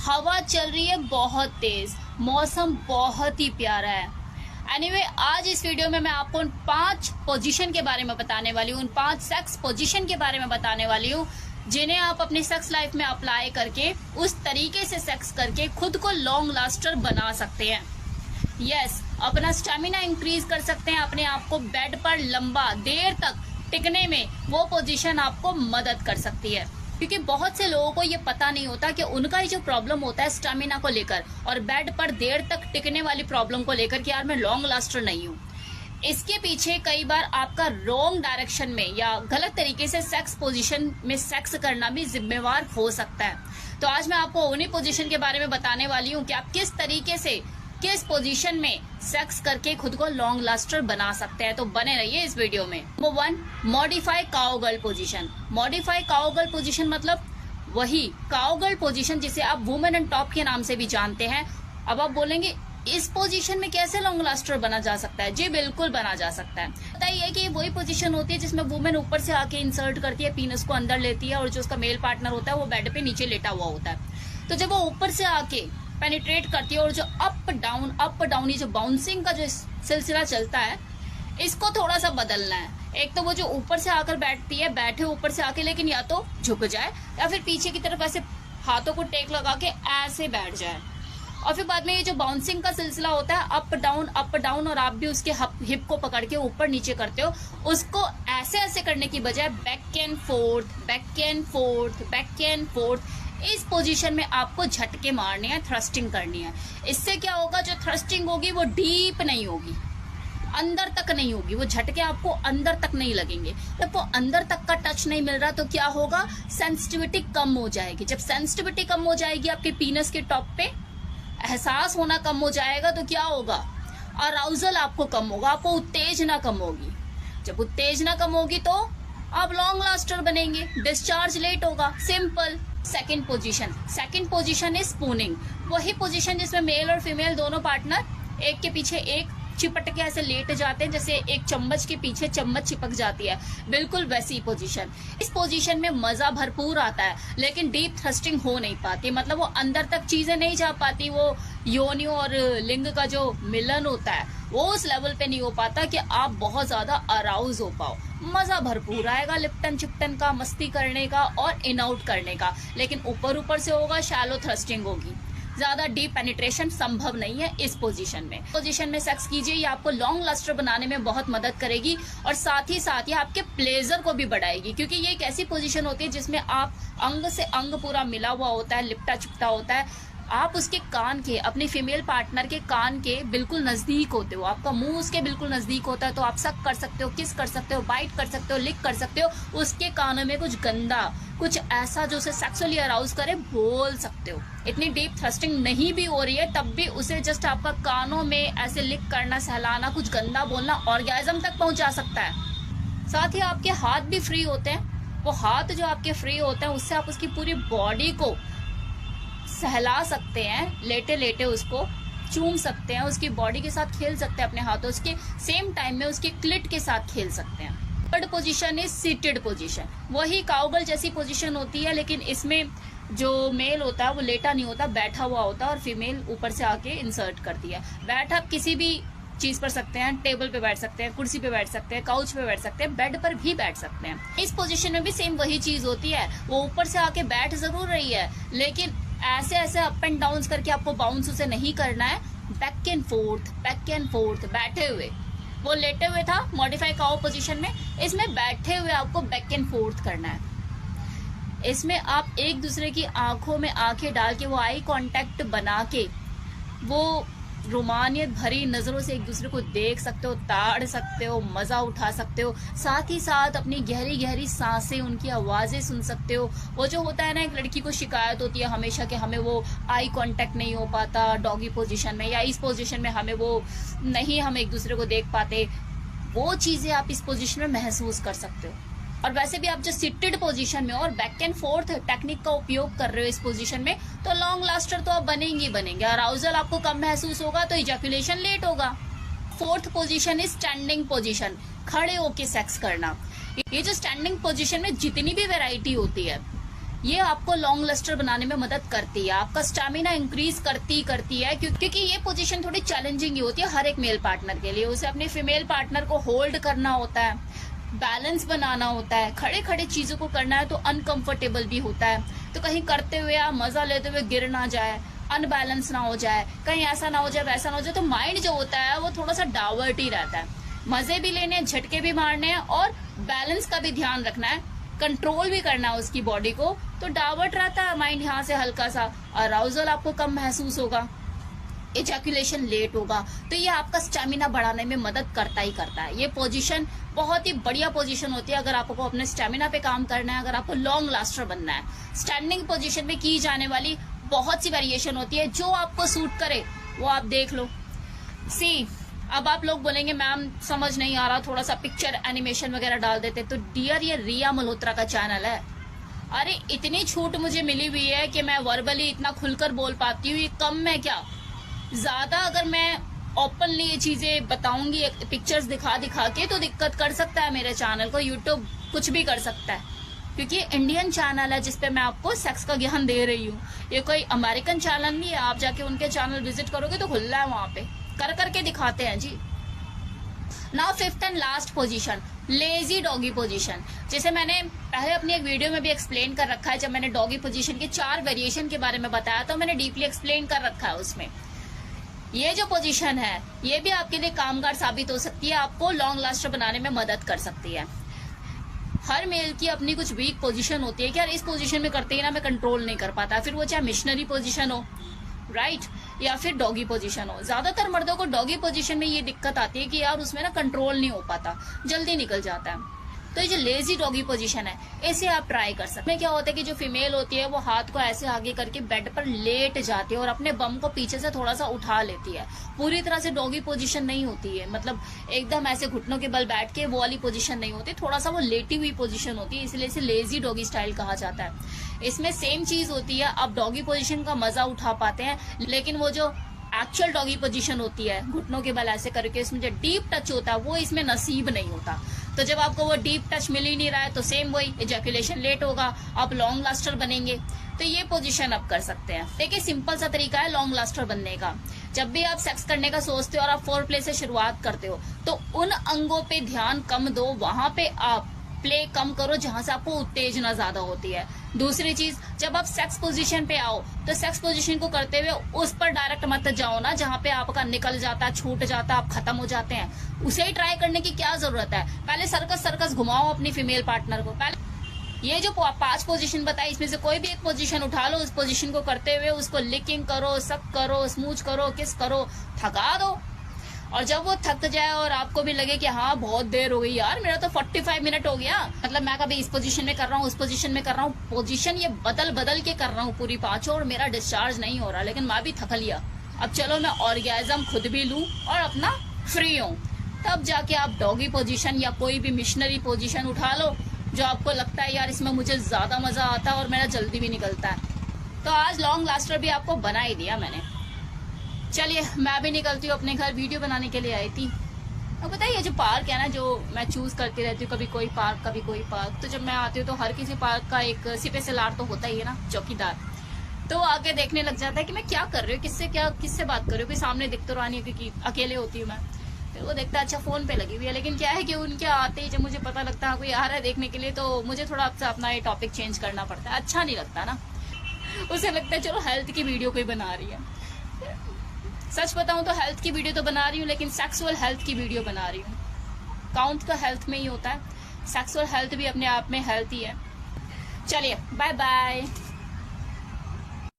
हवा चल रही है बहुत तेज, मौसम बहुत ही प्यारा है। एनीवे, आज इस वीडियो में मैं आपको उन 5 पोजीशन के बारे में बताने वाली हूँ, उन 5 सेक्स पोजीशन के बारे में बताने वाली हूँ जिन्हें आप अपनी सेक्स लाइफ में अप्लाई करके उस तरीके से सेक्स करके खुद को लॉन्ग लास्टर बना सकते हैं। यस, अपना स्टेमिना इंक्रीज कर सकते हैं, अपने आप को बेड पर लंबा देर तक टिकने में वो पोजीशन आपको मदद कर सकती है। क्योंकि बहुत से लोगों को ये पता नहीं होता कि उनका ही जो प्रॉब्लम होता है स्टेमिना को लेकर और बेड पर देर तक टिकने वाली प्रॉब्लम को लेकर कि यार मैं लॉन्ग लास्टर नहीं हूँ, इसके पीछे कई बार आपका रॉन्ग डायरेक्शन में या गलत तरीके से सेक्स पोजीशन में सेक्स करना भी जिम्मेवार हो सकता है। तो आज मैं आपको उन्हीं पोजीशन के बारे में बताने वाली हूँ कि आप किस तरीके से किस पोजीशन में सेक्स करके खुद को लॉन्ग लास्टर बना सकते हैं। तो बने रहिए इस वीडियो में। Number 1, modify cowgirl position. Modify cowgirl position मतलब वही काउगर्ल पोजीशन जिसे आप वुमेन एंड टॉप के नाम से भी जानते हैं। अब आप बोलेंगे इस पोजीशन में कैसे लॉन्ग लास्टर बना जा सकता है? जी बिल्कुल बना जा सकता है। पता ही है कि वही पोजीशन होती है जिसमें वुमेन ऊपर से आके इंसर्ट करती है, पीनस को अंदर लेती है और जो उसका मेल पार्टनर होता है वो बेड पे नीचे लेटा हुआ होता है। तो जब वो ऊपर से आके पेनिट्रेट करती है और जो अप डाउन ये जो बाउंसिंग का जो सिलसिला चलता है, इसको थोड़ा सा बदलना है। एक तो वो जो ऊपर से आकर बैठती है, बैठे ऊपर से आके, लेकिन या तो झुक जाए या फिर पीछे की तरफ ऐसे हाथों को टेक लगा के ऐसे बैठ जाए। और फिर बाद में ये जो बाउंसिंग का सिलसिला होता है अप डाउन और आप भी उसके हिप को पकड़ के ऊपर नीचे करते हो, उसको ऐसे ऐसे करने की बजाय बैक एंड फोर्थ इस पोजीशन में आपको झटके मारने हैं, थ्रस्टिंग करनी है। इससे क्या होगा, जो थ्रस्टिंग होगी वो डीप नहीं होगी, अंदर तक नहीं होगी, वो झटके आपको अंदर तक नहीं लगेंगे। जब वो अंदर तक का टच नहीं मिल रहा तो क्या होगा, सेंसिटिविटी कम हो जाएगी। जब सेंसिटिविटी कम हो जाएगी, आपके पीनस के टॉप पे एहसास होना कम हो जाएगा तो क्या होगा, अराउजल आपको कम होगा, आपको उत्तेजना कम होगी। जब उत्तेजना कम होगी तो आप लॉन्ग लास्टर बनेंगे, डिस्चार्ज लेट होगा, simple. Second position is spooning. वही पोजीशन जिसमें मेल और फीमेल दोनों पार्टनर एक के पीछे एक चिपट के ऐसे लेट जाते हैं, जैसे एक चम्मच के पीछे चम्मच चिपक जाती है, बिल्कुल वैसी पोजीशन। इस पोजीशन में मजा भरपूर आता है, लेकिन डीप थ्रस्टिंग हो नहीं पाती, मतलब वो अंदर तक चीजें नहीं जा पाती। वो योनि और लिंग का जो मिलन होता है वो उस लेवल पे नहीं हो पाता कि आप बहुत ज्यादा अराउज हो पाओ। मजा भरपूर आएगा लिप्टन चिप्टन का, मस्ती करने का और इन आउट करने का, लेकिन ऊपर से होगा, शैलो थ्रस्टिंग होगी, ज्यादा डीप पेनिट्रेशन संभव नहीं है। इस पोजीशन में सेक्स कीजिए, ये आपको लॉन्ग लास्टर बनाने में बहुत मदद करेगी और साथ ही ये आपके प्लेजर को भी बढ़ाएगी। क्योंकि ये एक ऐसी पोजीशन होती है जिसमें आप अंग से अंग पूरा मिला हुआ होता है, लिपटा चिपटा होता है। आप उसके कान के, अपने फीमेल पार्टनर के कान के बिल्कुल नजदीक होते हो, आपका मुंह उसके बिल्कुल नजदीक होता है, तो आप सक कर सकते हो, किस कर सकते हो, बाइट कर सकते हो, लिक कर सकते हो। उसके कानों में कुछ गंदा, कुछ ऐसा जो उसे सेक्सुअली अराउज करे बोल सकते हो। इतनी डीप थ्रस्टिंग नहीं भी हो रही है तब भी उसे जस्ट आपका कानों में ऐसे लिक करना, सहलाना, कुछ गंदा बोलना ऑर्गेज्म तक पहुंचा सकता है। साथ ही आपके हाथ भी फ्री होते हैं। वो हाथ जो आपके फ्री होते हैं उससे आप उसकी पूरी बॉडी को सहला सकते हैं, लेटे लेटे उसको चूम सकते हैं, उसकी बॉडी के साथ खेल सकते हैं अपने हाथों, उसके सेम टाइम में उसके क्लिट के साथ खेल सकते हैं। Third position is seated position. वही काउगर्ल जैसी पोजीशन होती है, लेकिन इसमें जो मेल होता है वो लेटा नहीं होता, बैठा हुआ होता है और फीमेल ऊपर से आके इंसर्ट करती है। बैठ आप किसी भी चीज पर सकते हैं, टेबल पे बैठ सकते हैं, कुर्सी पे बैठ सकते हैं, काउच पे बैठ सकते हैं, बेड पर भी बैठ सकते हैं। इस पोजीशन में भी सेम वही चीज होती है, वो ऊपर से आके बैठ जरूर रही है, लेकिन ऐसे अप एंड डाउन करके आपको बाउंस उसे नहीं करना है। बैक एंड फोर्थ बैठे हुए, वो लेटे हुए था मॉडिफाई काउ पोजीशन में, इसमें बैठे हुए आपको बैक एंड फोर्थ करना है। इसमें आप एक दूसरे की आंखों में आंखें डाल के वो आई कांटेक्ट बना के वो रोमानियत भरी नजरों से एक दूसरे को देख सकते हो, ताड़ सकते हो, मजा उठा सकते हो। साथ ही साथ अपनी गहरी गहरी सांसें, उनकी आवाजें सुन सकते हो। वो जो होता है ना, एक लड़की को शिकायत होती है हमेशा कि हमें वो आई कांटेक्ट नहीं हो पाता डॉगी पोजीशन में, या इस पोजीशन में हमें वो नहीं, हम एक दूसरे को देख पाते, वो चीजें आप इस पोजीशन में महसूस कर सकते हो। और वैसे भी आप जो सिटेड पोजीशन में और बैक एंड फोर्थ टेक्निक का उपयोग कर रहे हो इस पोजीशन में, तो लॉन्ग लास्टर तो आप बनेंगे। अराउजल आपको कम महसूस होगा तो इजैकुलेशन लेट होगा। Fourth position is standing position, खड़े होके सेक्स करना। ये जो स्टैंडिंग पोजीशन में जितनी भी वैरायटी होती है, ये आपको लॉन्ग लस्टर बनाने में मदद करती है, आपका स्टैमिना इंक्रीज करती है, क्योंकि ये पोजीशन थोड़ी चैलेंजिंग ही होती है हर एक मेल पार्टनर के लिए। उसे अपने फीमेल पार्टनर को होल्ड करना होता है, बैलेंस बनाना होता है, खड़े खड़े चीजों को करना है तो अनकंफर्टेबल भी होता है। तो कहीं करते हुए आप मजा लेते हुए गिर ना जाए, अनबैलेंस ना हो जाए, कहीं ऐसा ना हो जाए वैसा ना हो जाए, तो माइंड जो होता है वो थोड़ा सा डावर्ट ही रहता है। मजे भी लेने हैं, झटके भी मारने हैं और बैलेंस का भी ध्यान रखना है, कंट्रोल भी करना है उसकी बॉडी को। तो डावर्ट रहता है माइंड यहाँ से, हल्का सा अराउजल आपको कम महसूस होगा, एजैकुलेशन लेट होगा। तो ये आपका स्टेमिना बढ़ाने में मदद करता ही करता है। ये पोजीशन बहुत ही बढ़िया पोजीशन होती है अगर आपको अपने स्टेमिना पे काम करना है, अगर आपको लॉन्ग लास्टर बनना है। स्टैंडिंग पोजीशन में की जाने वाली बहुत सी वेरिएशन होती है, जो आपको सूट करे वो आप देख लो। सी अब आप लोग बोलेंगे मैम समझ नहीं आ रहा, थोड़ा सा पिक्चर एनिमेशन वगैरह डाल देते। तो डियर ये रिया मल्होत्रा का चैनल है। अरे इतनी छूट मुझे मिली हुई है कि मैं वर्बली इतना खुलकर बोल पाती हूँ, ये कम में क्या, ज्यादा अगर मैं ओपनली ये चीजें बताऊंगी पिक्चर्स दिखा दिखा के तो दिक्कत कर सकता है मेरे चैनल को, यूट्यूब कुछ भी कर सकता है। क्योंकि इंडियन चैनल है जिसपे मैं आपको सेक्स का ज्ञान दे रही हूँ, ये कोई अमेरिकन चैनल नहीं है। आप जाके उनके चैनल विजिट करोगे तो खुला है, वहां पे कर करके दिखाते हैं जी। Now fifth and last position, lazy doggy position. जैसे मैंने पहले अपनी एक वीडियो में भी एक्सप्लेन कर रखा है, जब मैंने डॉगी पोजीशन के 4 वेरिएशन के बारे में बताया तो मैंने डीपली एक्सप्लेन कर रखा है उसमें। ये जो पोजीशन है ये भी आपके लिए कामगार साबित हो सकती है, आपको लॉन्ग लास्टर बनाने में मदद कर सकती है। हर मेल की अपनी कुछ वीक पोजीशन होती है कि यार इस पोजीशन में करते ही ना मैं कंट्रोल नहीं कर पाता, फिर वो चाहे मिशनरी पोजीशन हो, राइट, या फिर डॉगी पोजीशन हो। ज्यादातर मर्दों को डॉगी पोजीशन में ये दिक्कत आती है कि यार उसमें ना कंट्रोल नहीं हो पाता, जल्दी निकल जाता है। तो ये जो लेजी डॉगी पोजीशन है इसे आप ट्राई कर सकते हैं। क्या होता है कि जो फीमेल होती है वो हाथ को ऐसे आगे करके बेड पर लेट जाती है और अपने बम को पीछे से थोड़ा सा उठा लेती है। पूरी तरह से डॉगी पोजीशन नहीं होती है, मतलब एकदम ऐसे घुटनों के बल बैठ के वो वाली पोजीशन नहीं होती, थोड़ा सा वो लेटी हुई पोजीशन होती है, इसलिए इसे लेजी डॉगी स्टाइल कहा जाता है। इसमें सेम चीज होती है, आप डॉगी पोजीशन का मजा उठा पाते हैं, लेकिन वो जो एक्चुअल डॉगी पोजीशन होती है घुटनों के बल ऐसे करके इसमें जो डीप टच होता है वो इसमें नसीब नहीं होता। तो जब आपको वो डीप टच मिल ही नहीं रहा है तो सेम वही एजैकुलेशन लेट होगा, आप लॉन्ग लास्टर बनेंगे। तो ये पोजीशन आप कर सकते हैं। देखिए सिंपल सा तरीका है लॉन्ग लास्टर बनने का। जब भी आप सेक्स करने का सोचते हो और आप फोर प्ले से शुरुआत करते हो तो उन अंगों पे ध्यान कम दो, वहां पे आप प्ले कम करो जहां से आपको उत्तेजना ज्यादा होती है। दूसरी चीज, जब आप सेक्स पोजीशन पे आओ तो सेक्स पोजीशन को करते हुए उस पर डायरेक्ट मत जाओ ना जहां पे आपका निकल जाता है, छूट जाता है, आप खत्म हो जाते हैं। उसे ही ट्राई करने की क्या जरूरत है। पहले सर्कस घुमाओ अपनी फीमेल पार्टनर को। पहले ये जो 5 पोजीशन बताई इसमें से कोई भी एक पोजीशन उठा लो, उस पोजीशन को करते हुए उसको लिकिंग करो, सक करो, स्मूच करो, किस करो, थका दो। और जब वो थक जाए और आपको भी लगे कि हाँ बहुत देर हो गई यार, मेरा तो 45 मिनट हो गया, मतलब मैं कभी इस पोजीशन में कर रहा हूँ, उस पोजीशन में कर रहा हूँ, पोजीशन ये बदल बदल के कर रहा हूँ पूरी 5 और मेरा डिस्चार्ज नहीं हो रहा, लेकिन मैं भी थक लिया, अब चलो मैं ऑर्गेजम खुद भी लूं और अपना फ्री हूँ। तब जाके आप डॉगी पोजीशन या कोई भी मिशनरी पोजीशन उठा लो जो आपको लगता है यार इसमें मुझे ज्यादा मजा आता है और मेरा जल्दी भी निकलता है। तो आज लॉन्ग लास्टर भी आपको बना ही दिया मैंने। चलिए मैं भी निकलती हूँ अपने घर, वीडियो बनाने के लिए आई थी। अब बताइए जो पार्क है ना जो मैं चूज करती रहती हूँ, कभी कोई पार्क कभी कोई पार्क, तो जब मैं आती हूँ तो हर किसी पार्क का एक सिपे सलार तो होता ही है ना, चौकीदार, तो आके देखने लग जाता है कि मैं क्या कर रही हूँ, किससे बात कर रही हूँ, कोई सामने दिख तो रहा नहीं क्योंकि अकेले होती हूँ मैं। फिर वो देखता है अच्छा फोन पे लगी हुई है, लेकिन क्या है कि उनके आते ही जब मुझे पता लगता है कोई आ रहा है देखने के लिए तो मुझे थोड़ा अपना ये टॉपिक चेंज करना पड़ता है, अच्छा नहीं लगता ना। उसे लगता है चलो हेल्थ की वीडियो कोई बना रही है। सच बताऊं तो हेल्थ की वीडियो तो बना रही हूँ, लेकिन सेक्सुअल हेल्थ की वीडियो बना रही हूँ। काउंट तो हेल्थ में ही होता है, सेक्सुअल हेल्थ भी अपने आप में हेल्थ ही है। चलिए बाय बाय।